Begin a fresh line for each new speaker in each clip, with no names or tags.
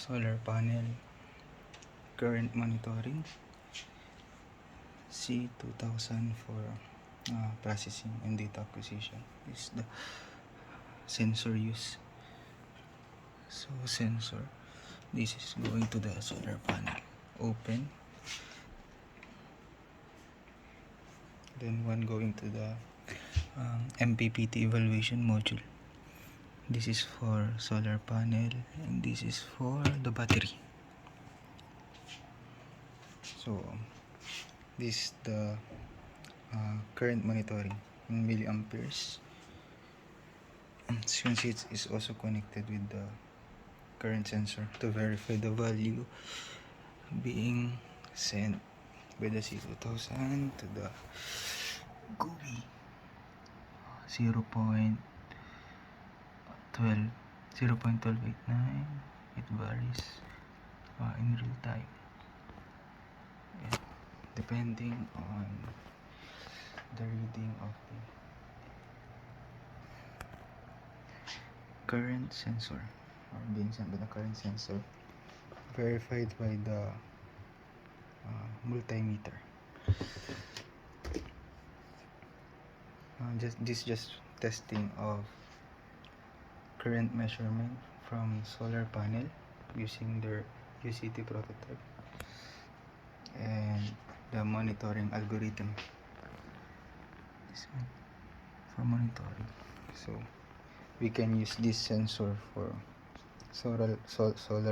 solar panel current monitoring C2000 for processing and data acquisition. This is the sensor use. So sensor, this is going to the solar panel, open, then one going to the MPPT evaluation module. This is for solar panel and this is for the battery. So this is the current monitoring in milliamperes. Since it is also connected with the current sensor to verify the value being sent by the C2000 to the GUI 0.1289. It varies in real time, depending on the reading of the current sensor, or being sent by the current sensor, verified by the multimeter. Just testing of current measurement from solar panel using their UCT prototype and the monitoring algorithm. This one for monitoring. So we can use this sensor for solar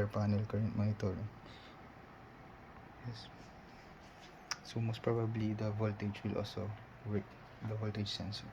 panel current monitoring. Yes. So most probably the voltage will also work, the voltage sensor.